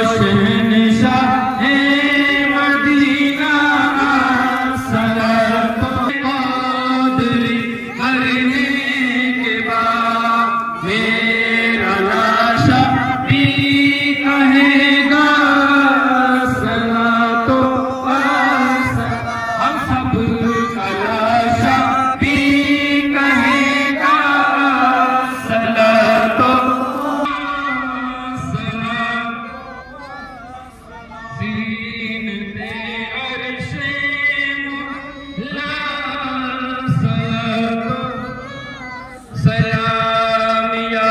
शहंशाह Medina सलात क़ादरी करने के बाद मेरा लाशा भी कहेगा सलातो हम सब का लाशा भी कहेगा सलातो ज़ीनते अर्शे मुला सलातो सलाम या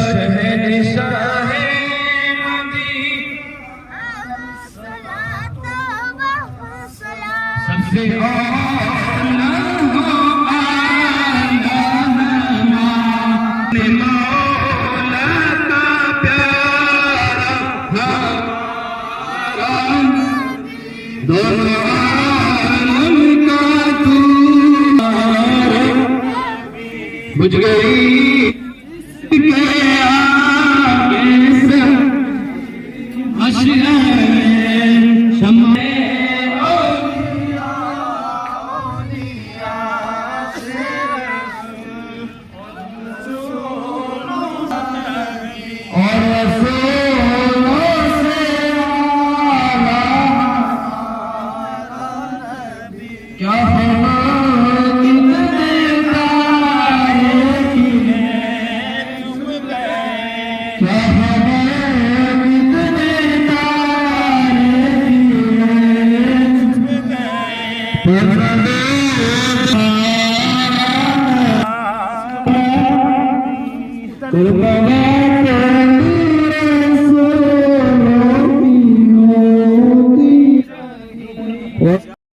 शहंशाह सबसे औला हो आला हमारे मौला का प्यारा दोनों आलम का तू बुझ गई के आगे से मशअल शम्मे और रसूलों से आला क्या फरमा कितने तारे की क्या फरमा कितने तारे की